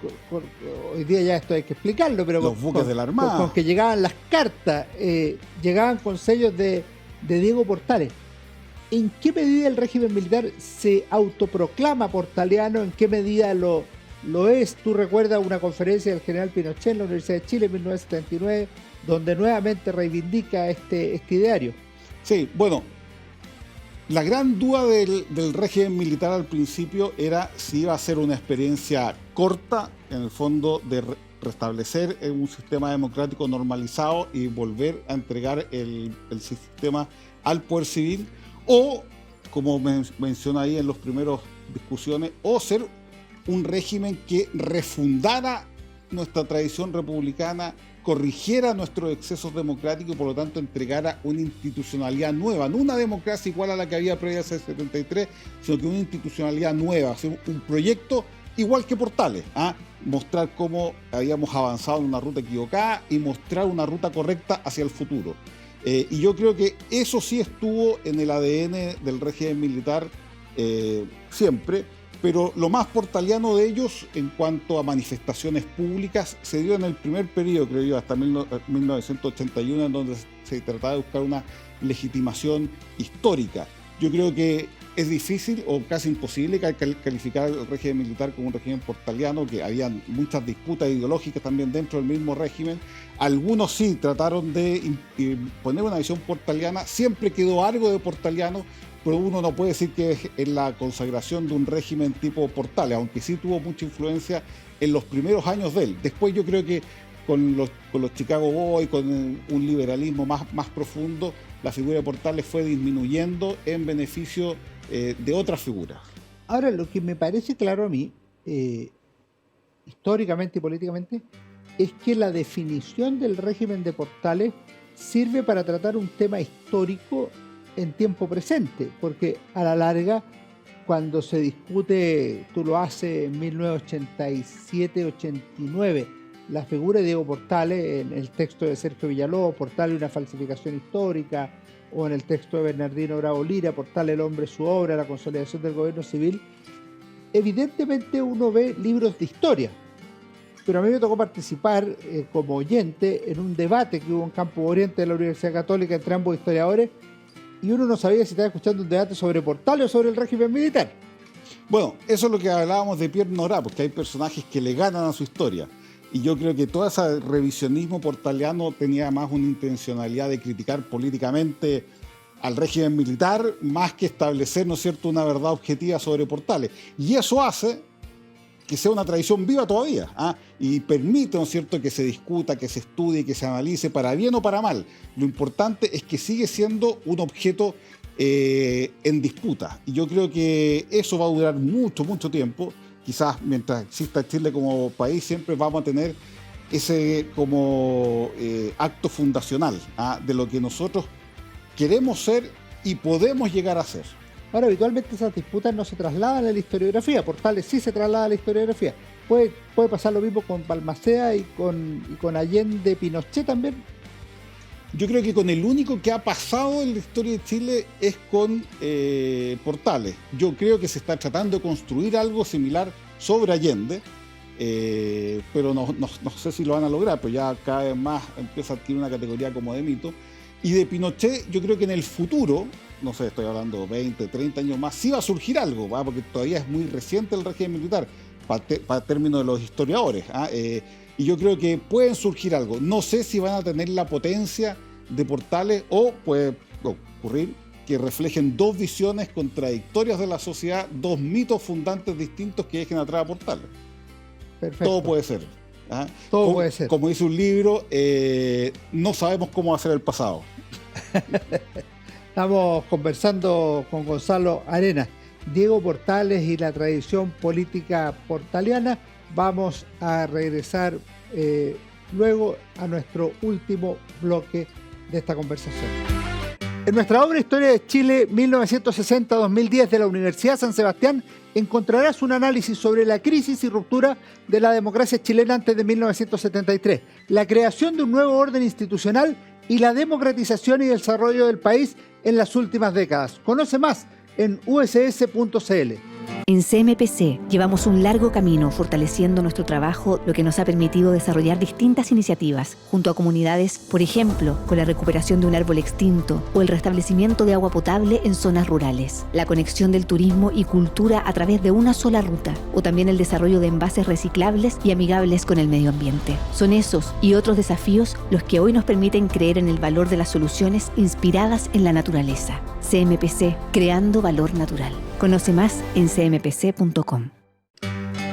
hoy día ya esto hay que explicarlo, pero los buques de la Armada, con que llegaban las cartas, llegaban con sellos de Diego Portales. ¿En qué medida el régimen militar se autoproclama portaliano? ¿En qué medida lo es? Tú recuerdas una conferencia del general Pinochet en la Universidad de Chile en 1979, donde nuevamente reivindica este ideario. Sí, bueno, la gran duda del régimen militar al principio era si iba a ser una experiencia corta, en el fondo, de restablecer un sistema democrático normalizado y volver a entregar el sistema al poder civil, o, como menciona ahí en las primeras discusiones, o ser un régimen que refundara nuestra tradición republicana, corrigiera nuestros excesos democráticos y por lo tanto entregara una institucionalidad nueva, no una democracia igual a la que había previa hace 73, sino que una institucionalidad nueva, hacer un proyecto igual que Portales, mostrar cómo habíamos avanzado en una ruta equivocada y mostrar una ruta correcta hacia el futuro. Y yo creo que eso sí estuvo en el ADN del régimen militar siempre, pero lo más portaliano de ellos en cuanto a manifestaciones públicas se dio en el primer periodo, creo yo, hasta 1981, en donde se trataba de buscar una legitimación histórica. Yo creo que es difícil o casi imposible calificar el régimen militar como un régimen portaliano, que había muchas disputas ideológicas también dentro del mismo régimen. Algunos sí trataron de poner una visión portaliana, siempre quedó algo de portaliano, pero uno no puede decir que es la consagración de un régimen tipo Portales, aunque sí tuvo mucha influencia en los primeros años de él. Después yo creo que con los Chicago Boys, con un liberalismo más profundo, la figura de Portales fue disminuyendo en beneficio de otras figuras. Ahora, lo que me parece claro a mí, históricamente y políticamente, es que la definición del régimen de Portales sirve para tratar un tema histórico en tiempo presente, porque a la larga, cuando se discute, tú lo haces en 1987-89, la figura de Diego Portales, en el texto de Sergio Villalobos, Portales una falsificación histórica, o en el texto de Bernardino Bravo Lira, Portales el hombre, su obra, la consolidación del gobierno civil, evidentemente uno ve libros de historia. Pero a mí me tocó participar como oyente en un debate que hubo en Campo Oriente de la Universidad Católica entre ambos historiadores, y uno no sabía si estaba escuchando un debate sobre Portales o sobre el régimen militar. Bueno, eso es lo que hablábamos de Pierre Nora, porque hay personajes que le ganan a su historia. Y yo creo que todo ese revisionismo portaliano tenía más una intencionalidad de criticar políticamente al régimen militar, más que establecer, ¿no es cierto?, una verdad objetiva sobre Portales. Y eso hace que sea una tradición viva todavía, y permite, ¿no es cierto?, que se discuta, que se estudie, que se analice, para bien o para mal. Lo importante es que sigue siendo un objeto en disputa. Y yo creo que eso va a durar mucho, mucho tiempo. Quizás mientras exista Chile como país siempre vamos a tener ese como acto fundacional de lo que nosotros queremos ser y podemos llegar a ser. Ahora, habitualmente esas disputas no se trasladan a la historiografía. Portales sí se traslada a la historiografía. Puede pasar lo mismo con Balmaceda y con Allende Pinochet también. Yo creo que con el único que ha pasado en la historia de Chile es con Portales. Yo creo que se está tratando de construir algo similar sobre Allende, pero no sé si lo van a lograr, pero ya cada vez más empieza a adquirir una categoría como de mito. Y de Pinochet, yo creo que en el futuro, no sé, estoy hablando 20, 30 años más, sí va a surgir algo, porque todavía es muy reciente el régimen militar, para términos de los historiadores. Y yo creo que pueden surgir algo. No sé si van a tener la potencia de Portales o puede ocurrir que reflejen dos visiones contradictorias de la sociedad, dos mitos fundantes distintos que dejen atrás a Portales. Perfecto. Todo puede ser. Todo puede ser. Como dice un libro, no sabemos cómo va a ser el pasado. Estamos conversando con Gonzalo Arenas, Diego Portales y la tradición política portaliana. Vamos a regresar luego a nuestro último bloque de esta conversación. En nuestra obra Historia de Chile 1960-2010 de la Universidad San Sebastián encontrarás un análisis sobre la crisis y ruptura de la democracia chilena antes de 1973, la creación de un nuevo orden institucional y la democratización y desarrollo del país en las últimas décadas. Conoce más en uss.cl. En CMPC llevamos un largo camino fortaleciendo nuestro trabajo, lo que nos ha permitido desarrollar distintas iniciativas junto a comunidades, por ejemplo, con la recuperación de un árbol extinto o el restablecimiento de agua potable en zonas rurales, la conexión del turismo y cultura a través de una sola ruta, o también el desarrollo de envases reciclables y amigables con el medio ambiente. Son esos y otros desafíos los que hoy nos permiten creer en el valor de las soluciones inspiradas en la naturaleza. CMPC, creando valor natural. Conoce más en cmpc.com.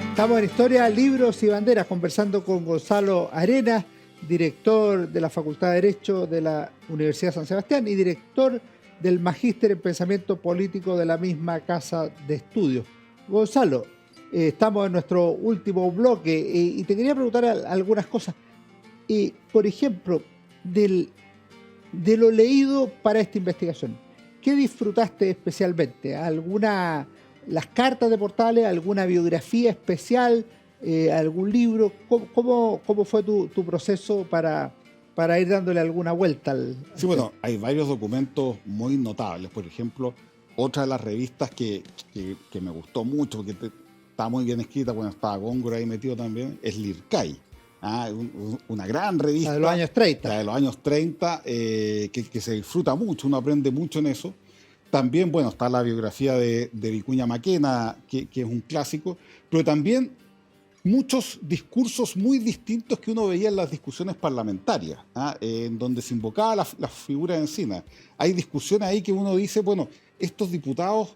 Estamos en Historia, Libros y Banderas conversando con Gonzalo Arenas, director de la Facultad de Derecho de la Universidad San Sebastián y director del Magíster en Pensamiento Político de la misma casa de estudios. Gonzalo, Estamos en nuestro último bloque y te quería preguntar algunas cosas. Por ejemplo, de lo leído para esta investigación, ¿qué disfrutaste especialmente? ¿Las cartas de Portales, alguna biografía especial, algún libro? ¿Cómo fue tu proceso para ir dándole alguna vuelta Sí, bueno, hay varios documentos muy notables. Por ejemplo, otra de las revistas que me gustó mucho, porque está muy bien escrita, cuando estaba Góngora ahí metido también, es Lircay. Una gran revista. La de los años 30. La de los años 30, que se disfruta mucho, uno aprende mucho en eso. También, bueno, está la biografía de Vicuña Maquena, que es un clásico, pero también muchos discursos muy distintos que uno veía en las discusiones parlamentarias, en donde se invocaba la figura de Encina. Hay discusiones ahí que uno dice, bueno, estos diputados,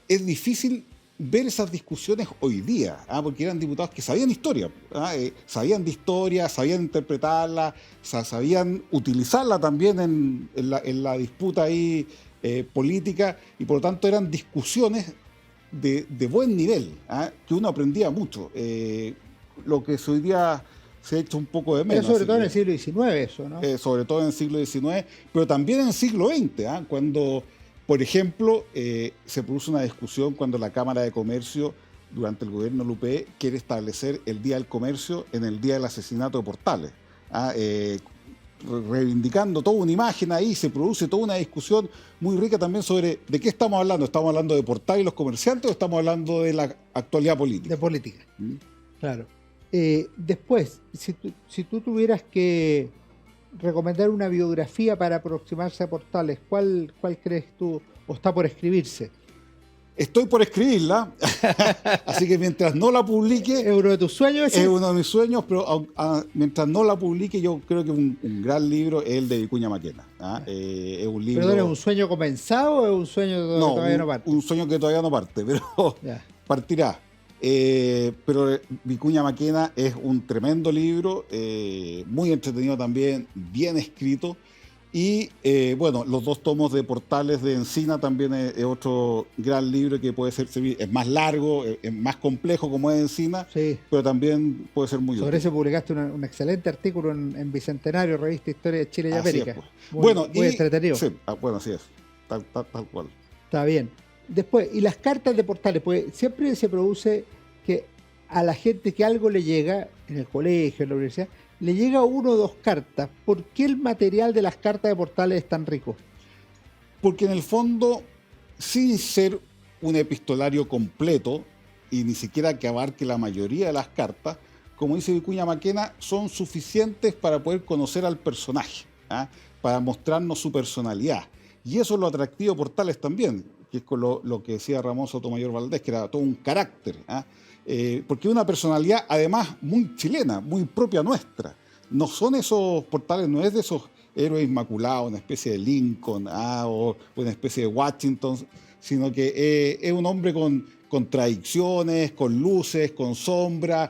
es difícil ver esas discusiones hoy día, porque eran diputados que sabían historia, sabían de historia, sabían interpretarla, sabían utilizarla también en la disputa ahí política, y por lo tanto eran discusiones de buen nivel, que uno aprendía mucho. Lo que hoy día se ha hecho un poco de menos. Pero sobre todo en el siglo XIX eso, ¿no? Sobre todo en el siglo XIX, pero también en el siglo XX, cuando, por ejemplo, se produce una discusión cuando la Cámara de Comercio, durante el gobierno Lupé, quiere establecer el Día del Comercio en el día del asesinato de Portales. Reivindicando toda una imagen ahí, se produce toda una discusión muy rica también sobre de qué estamos hablando. ¿Estamos hablando de Portales y los comerciantes o estamos hablando de la actualidad política? De política, claro. Después, si tú tuvieras que recomendar una biografía para aproximarse a Portales, ¿cuál crees tú o está por escribirse? Estoy por escribirla, así que mientras no la publique... ¿Es uno de tus sueños ese? Es uno de mis sueños, pero mientras no la publique, yo creo que un gran libro es el de Vicuña Maquena. Es un libro... ¿Pero es un sueño comenzado o es un sueño que todavía no parte? Un sueño que todavía no parte, pero partirá. Pero Vicuña Maquena es un tremendo libro, muy entretenido también, bien escrito. Y bueno, los 2 tomos de Portales de Encina también es otro gran libro que puede servir. Es más largo, es más complejo como es Encina, sí, pero también puede ser muy útil. Sobre eso publicaste un excelente artículo en Bicentenario, Revista Historia de Chile y América. Pues. Muy entretenido. Sí, bueno, así es, tal cual. Está bien. Después, y las cartas de Portales, pues siempre se produce que a la gente que algo le llega, en el colegio, en la universidad, le llega 1 o 2 cartas. ¿Por qué el material de las cartas de Portales es tan rico? Porque en el fondo, sin ser un epistolario completo, y ni siquiera que abarque la mayoría de las cartas, como dice Vicuña Maquena, son suficientes para poder conocer al personaje, para mostrarnos su personalidad. Y eso es lo atractivo de Portales también, que es con lo que decía Ramón Sotomayor Valdés, que era todo un carácter, porque es una personalidad además muy chilena, muy propia nuestra. No son esos Portales, no es de esos héroes inmaculados, una especie de Lincoln o una especie de Washington, sino que es un hombre con contradicciones, con luces, con sombras,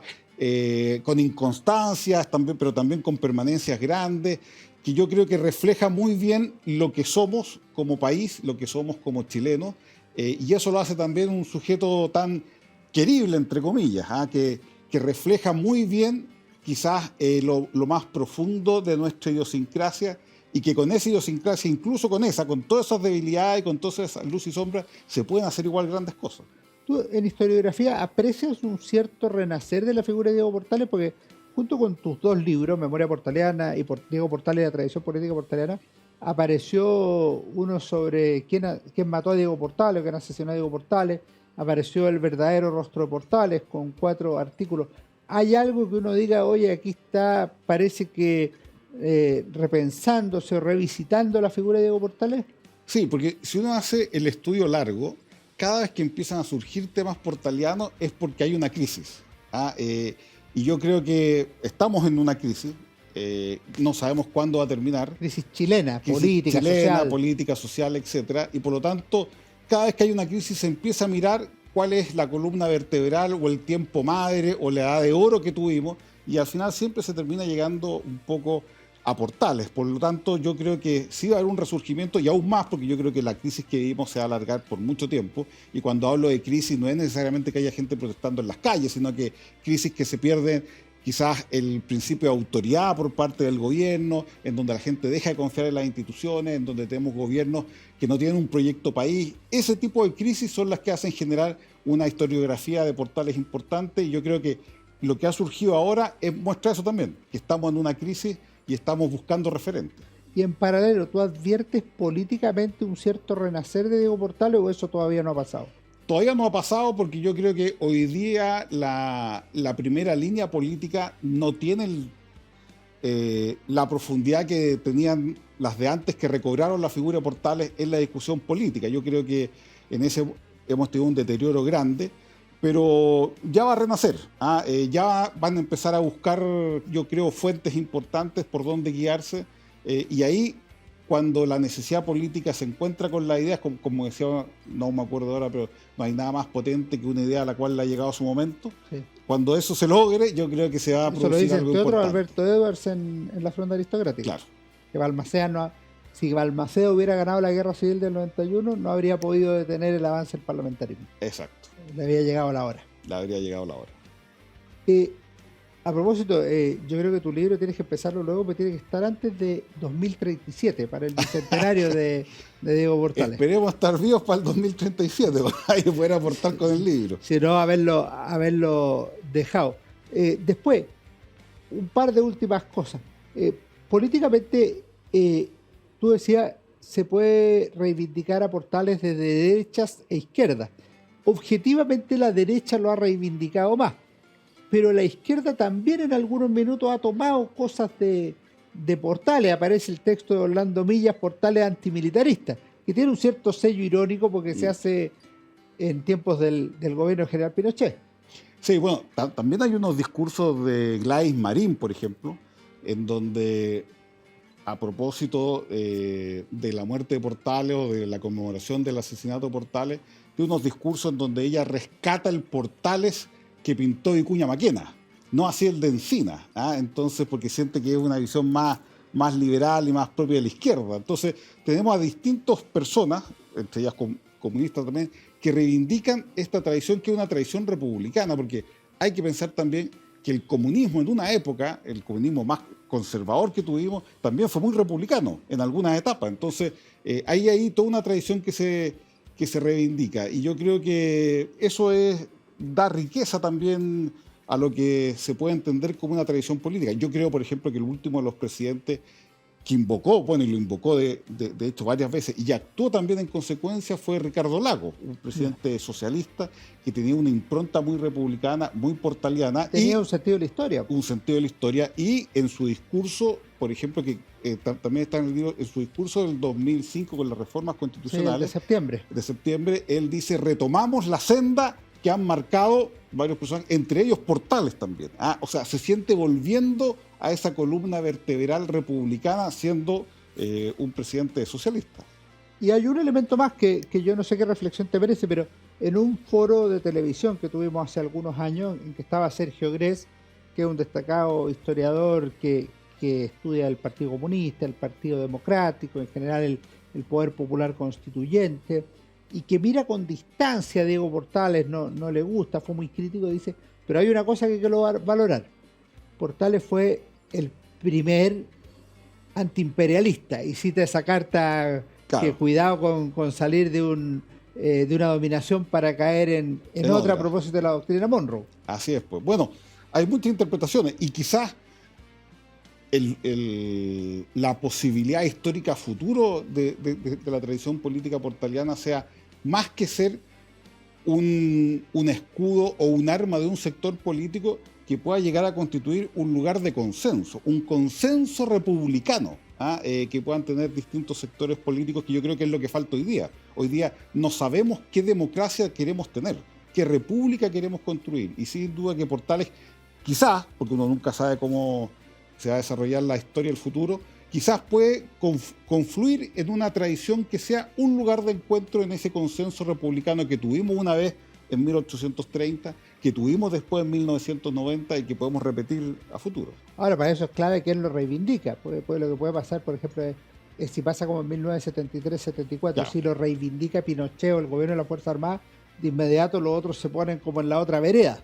con inconstancias, también, pero también con permanencias grandes, que yo creo que refleja muy bien lo que somos como país, lo que somos como chilenos, y eso lo hace también un sujeto tan querible, entre comillas, que refleja muy bien quizás lo más profundo de nuestra idiosincrasia, y que con esa idiosincrasia, incluso con todas esas debilidades y con todas esas luces y sombras, se pueden hacer igual grandes cosas. Tú en historiografía aprecias un cierto renacer de la figura de Diego Portales, porque junto con tus 2 libros, Memoria Portaliana y Diego Portales y la tradición política portaliana, apareció uno sobre quién mató a Diego Portales, quién asesinó a Diego Portales, apareció El verdadero rostro de Portales con 4 artículos. ¿Hay algo que uno diga, oye, aquí está, parece que repensándose o revisitando la figura de Diego Portales? Sí, porque si uno hace el estudio largo, cada vez que empiezan a surgir temas portalianos es porque hay una crisis. Y yo creo que estamos en una crisis, no sabemos cuándo va a terminar. Crisis chilena, política, social, etcétera. Y por lo tanto, cada vez que hay una crisis se empieza a mirar cuál es la columna vertebral o el tiempo madre o la edad de oro que tuvimos, y al final siempre se termina llegando un poco a Portales. Por lo tanto, yo creo que sí va a haber un resurgimiento y aún más, porque yo creo que la crisis que vivimos se va a alargar por mucho tiempo. Y cuando hablo de crisis no es necesariamente que haya gente protestando en las calles, sino que crisis que se pierden quizás el principio de autoridad por parte del gobierno, en donde la gente deja de confiar en las instituciones, en donde tenemos gobiernos que no tienen un proyecto país. Ese tipo de crisis son las que hacen generar una historiografía de Portales importante, y yo creo que lo que ha surgido ahora muestra eso también, que estamos en una crisis y estamos buscando referentes. Y en paralelo, ¿tú adviertes políticamente un cierto renacer de Diego Portales o eso todavía no ha pasado? Todavía no ha pasado, porque yo creo que hoy día la primera línea política no tiene la profundidad que tenían las de antes, que recobraron la figura de Portales en la discusión política. Yo creo que en ese hemos tenido un deterioro grande, pero ya va a renacer. Ya van a empezar a buscar, yo creo, fuentes importantes por donde guiarse, y ahí, cuando la necesidad política se encuentra con las ideas, como decía, no me acuerdo ahora, pero no hay nada más potente que una idea a la cual le ha llegado su momento. Sí. Cuando eso se logre, yo creo que se va a producir algo importante. Eso lo dice el teatro Alberto Edwards en La Fronda Aristocrática. Claro. Que si Balmaceda hubiera ganado la Guerra Civil del 91, no habría podido detener el avance del parlamentarismo. Exacto. Le había llegado la hora. Le habría llegado la hora. A propósito, yo creo que tu libro tienes que empezarlo luego, pero tiene que estar antes de 2037, para el bicentenario de Diego Portales. Esperemos estar vivos para el 2037, para poder aportar con el libro. Si no, haberlo dejado. Después, un par de últimas cosas. Políticamente, tú decías, se puede reivindicar a Portales desde derechas e izquierdas. Objetivamente, la derecha lo ha reivindicado más, pero la izquierda también en algunos minutos ha tomado cosas de Portales. Aparece el texto de Orlando Millas, Portales antimilitarista, que tiene un cierto sello irónico porque se hace en tiempos del gobierno general Pinochet. Sí, bueno, también hay unos discursos de Gladys Marín, por ejemplo, en donde, a propósito de la muerte de Portales o de la conmemoración del asesinato de Portales, tiene unos discursos en donde ella rescata el Portales que pintó Vicuña Maquena, no así el de Encina, entonces, porque siente que es una visión más liberal y más propia de la izquierda. Entonces tenemos a distintas personas, entre ellas comunistas también, que reivindican esta tradición, que es una tradición republicana, porque hay que pensar también que el comunismo en una época, el comunismo más conservador que tuvimos, también fue muy republicano en algunas etapas. Entonces hay ahí toda una tradición que se reivindica, y yo creo que eso da riqueza también a lo que se puede entender como una tradición política. Yo creo, por ejemplo, que el último de los presidentes que invocó, y lo invocó de hecho varias veces, y actuó también en consecuencia, fue Ricardo Lagos, un presidente socialista que tenía una impronta muy republicana, muy portaliana. Tenía un sentido de la historia. Un sentido de la historia, y en su discurso, por ejemplo, que también está en el libro, en su discurso del 2005 con las reformas constitucionales, de septiembre, él dice: retomamos la senda que han marcado varios personajes, entre ellos Portales también. O sea, se siente volviendo a esa columna vertebral republicana, siendo un presidente socialista. Y hay un elemento más que yo no sé qué reflexión te merece, pero en un foro de televisión que tuvimos hace algunos años, en que estaba Sergio Grez, que es un destacado historiador que estudia el Partido Comunista, el Partido Democrático, en general el Poder Popular Constituyente, y que mira con distancia a Diego Portales, no le gusta, fue muy crítico, dice, pero hay una cosa que hay que valorar. Portales fue el primer antiimperialista, y cita esa carta, claro, que cuidado con salir de una dominación para caer en otra a propósito de la doctrina Monroe. Así es, pues. Bueno, hay muchas interpretaciones, y quizás la posibilidad histórica futuro de la tradición política portaliana sea más que ser un escudo o un arma de un sector político, que pueda llegar a constituir un lugar de consenso, un consenso republicano, que puedan tener distintos sectores políticos, que yo creo que es lo que falta hoy día. Hoy día no sabemos qué democracia queremos tener, qué república queremos construir, y sin duda que Portales, quizás, porque uno nunca sabe cómo se va a desarrollar la historia del futuro, quizás puede confluir en una tradición que sea un lugar de encuentro en ese consenso republicano que tuvimos una vez en 1830, que tuvimos después en 1990 y que podemos repetir a futuro. Ahora, para eso es clave que él lo reivindica, porque lo que puede pasar, por ejemplo, es si pasa como en 1973-74, Claro. si lo reivindica Pinochet o el gobierno de la Fuerza Armada, de inmediato los otros se ponen como en la otra vereda.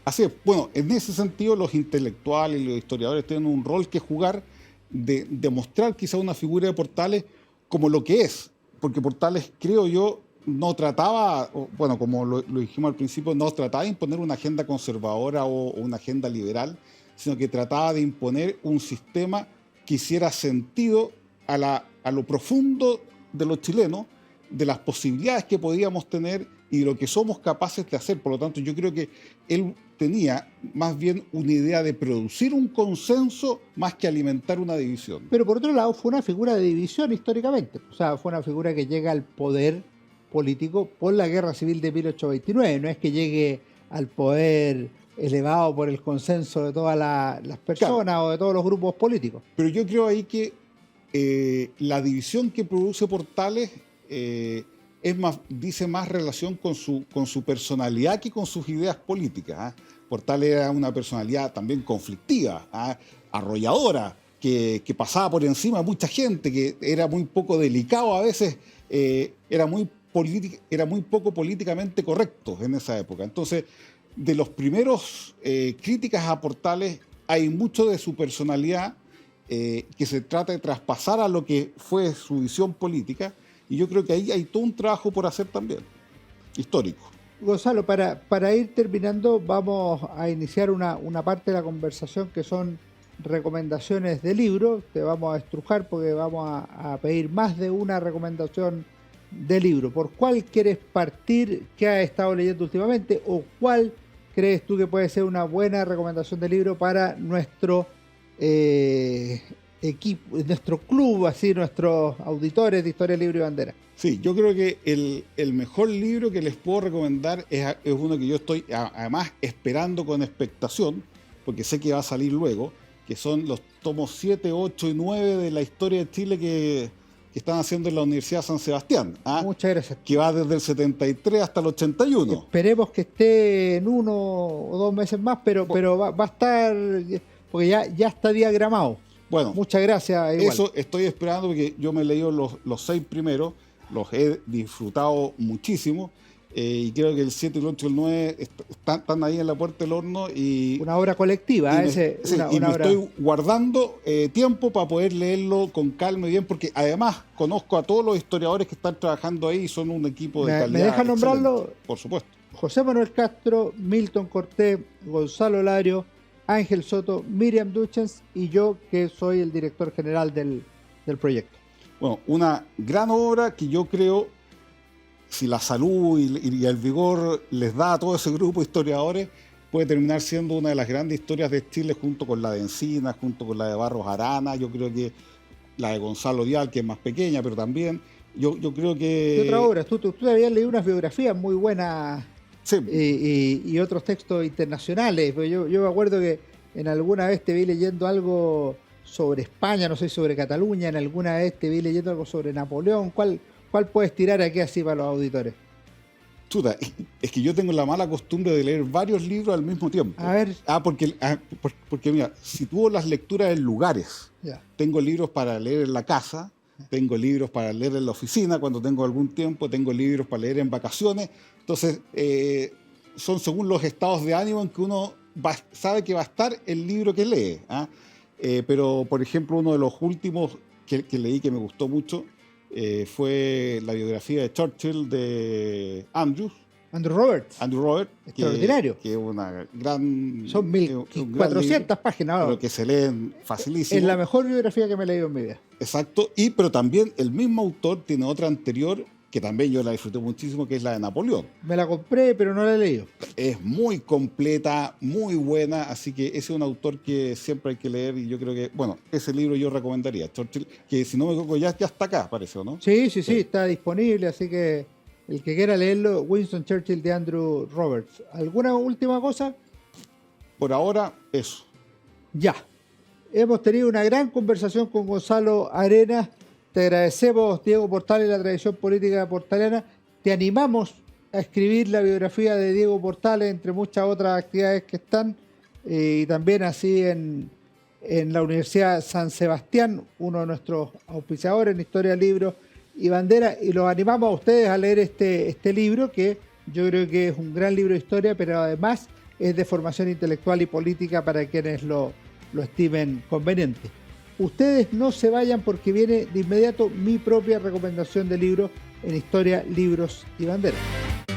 Así es. Bueno, en ese sentido los intelectuales y los historiadores tienen un rol que jugar de mostrar quizá una figura de Portales como lo que es, porque Portales, creo yo, no trataba, bueno, como lo dijimos al principio, no trataba de imponer una agenda conservadora o una agenda liberal, sino que trataba de imponer un sistema que hiciera sentido a lo profundo de los chilenos, de las posibilidades que podíamos tener y de lo que somos capaces de hacer. Por lo tanto, yo creo que él tenía más bien una idea de producir un consenso más que alimentar una división. Pero por otro lado fue una figura de división históricamente, o sea, fue una figura que llega al poder político por la Guerra Civil de 1829, no es que llegue al poder elevado por el consenso de todas las personas, claro, o de todos los grupos políticos. Pero yo creo ahí que la división que produce Portales dice más relación con su personalidad que con sus ideas políticas. Portales era una personalidad también conflictiva, arrolladora, que pasaba por encima de mucha gente, que era muy poco delicado a veces, era muy poco políticamente correcto en esa época. Entonces, de los primeros críticas a Portales, hay mucho de su personalidad que se trata de traspasar a lo que fue su visión política, y yo creo que ahí hay todo un trabajo por hacer también, histórico. Gonzalo, para ir terminando, vamos a iniciar una parte de la conversación que son recomendaciones de libro. Te vamos a estrujar porque vamos a pedir más de una recomendación de libro. ¿Por cuál quieres partir? ¿Qué has estado leyendo últimamente? ¿O cuál crees tú que puede ser una buena recomendación de libro para nuestro equipo, nuestro club, así, nuestros auditores de Historia, Libro y Bandera? Sí, yo creo que el mejor libro que les puedo recomendar es uno que yo estoy además esperando con expectación, porque sé que va a salir luego, que son los tomos 7, 8 y 9 de la historia de Chile que están haciendo en la Universidad de San Sebastián. Muchas gracias. Que va desde el 73 hasta el 81. Esperemos que esté en 1 o 2 meses más, pero va a estar, porque ya está diagramado. Bueno, muchas gracias. Igual. Eso estoy esperando, porque yo me he leído los 6 primeros, los he disfrutado muchísimo, y creo que el 7, el 8 y el 9 están ahí en la puerta del horno. Una obra colectiva. Me estoy guardando tiempo para poder leerlo con calma y bien, porque además conozco a todos los historiadores que están trabajando ahí y son un equipo de calidad. ¿Me deja nombrarlo? Por supuesto. José Manuel Castro, Milton Cortés, Gonzalo Lario, Ángel Soto, Miriam Duchens y yo, que soy el director general del proyecto. Bueno, una gran obra que yo creo, si la salud y el vigor les da a todo ese grupo de historiadores, puede terminar siendo una de las grandes historias de Chile, junto con la de Encinas, junto con la de Barros Arana. Yo creo que la de Gonzalo Dial, que es más pequeña, pero también yo creo que... ¿Qué otra obra? Tú habías leído unas biografías muy buenas. Sí. Y otros textos internacionales. Yo me acuerdo que en alguna vez te vi leyendo algo sobre España, no sé, sobre Cataluña, en alguna vez te vi leyendo algo sobre Napoleón. ¿Cuál puedes tirar aquí así para los auditores? Chuta, es que yo tengo la mala costumbre de leer varios libros al mismo tiempo. A ver. Porque mira, sitúo las lecturas en lugares. Ya. Tengo libros para leer en la casa, tengo libros para leer en la oficina cuando tengo algún tiempo, tengo libros para leer en vacaciones. Entonces, son según los estados de ánimo en que uno sabe que va a estar el libro que lee. Pero, por ejemplo, uno de los últimos que leí que me gustó mucho fue la biografía de Churchill de Andrew Roberts. Extraordinario. Que es una gran... Son 1400 páginas. Pero que se leen facilísimo. Es la mejor biografía que me he leído en mi vida. Exacto. Pero también el mismo autor tiene otra anterior que también yo la disfruté muchísimo, que es la de Napoleón. Me la compré, pero no la he leído. Es muy completa, muy buena, así que ese es un autor que siempre hay que leer, y yo creo que, bueno, ese libro yo recomendaría, Churchill, que si no me equivoco ya está acá, parece, ¿no? Sí, está disponible, así que el que quiera leerlo, Winston Churchill de Andrew Roberts. ¿Alguna última cosa? Por ahora, eso. Ya. Hemos tenido una gran conversación con Gonzalo Arenas. Te agradecemos, Diego Portales, la tradición política portaliana. Te animamos a escribir la biografía de Diego Portales, entre muchas otras actividades que están, y también así en la Universidad San Sebastián, uno de nuestros auspiciadores en Historia, Libros y Banderas, y los animamos a ustedes a leer este libro, que yo creo que es un gran libro de historia, pero además es de formación intelectual y política para quienes lo estimen conveniente. Ustedes no se vayan porque viene de inmediato mi propia recomendación de libro en Historia, Libros y Banderas.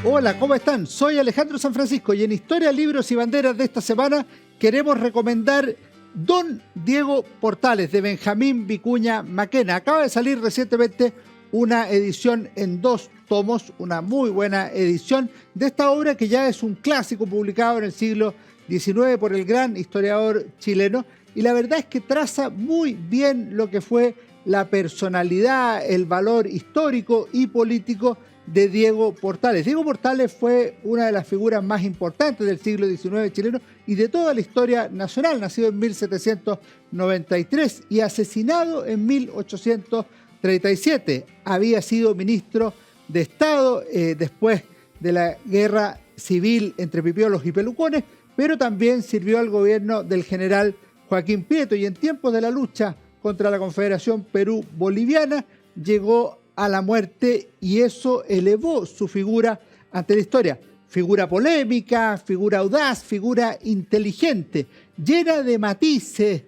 Hola, ¿cómo están? Soy Alejandro San Francisco y en Historia, Libros y Banderas de esta semana queremos recomendar Don Diego Portales, de Benjamín Vicuña Maquena. Acaba de salir recientemente una edición en 2 tomos, una muy buena edición de esta obra que ya es un clásico publicado en el siglo XIX por el gran historiador chileno, y la verdad es que traza muy bien lo que fue la personalidad, el valor histórico y político de Diego Portales. Diego Portales fue una de las figuras más importantes del siglo XIX chileno y de toda la historia nacional, nacido en 1793 y asesinado en 1837. Había sido ministro de Estado después de la guerra civil entre pipiolos y pelucones, pero también sirvió al gobierno del general Joaquín Prieto, y en tiempos de la lucha contra la Confederación Perú-Boliviana llegó a la muerte, y eso elevó su figura ante la historia. Figura polémica, figura audaz, figura inteligente, llena de matices,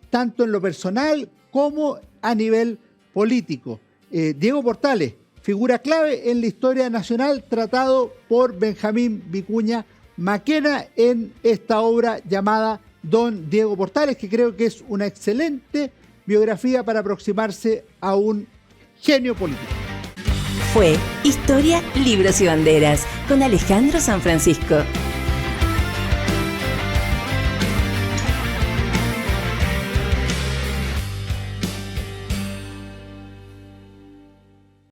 tanto en lo personal como a nivel político. Diego Portales, figura clave en la historia nacional, tratado por Benjamín Vicuña Maquena en esta obra llamada Don Diego Portales, que creo que es una excelente biografía para aproximarse a un genio político. Fue Historia, Libros y Banderas con Alejandro San Francisco.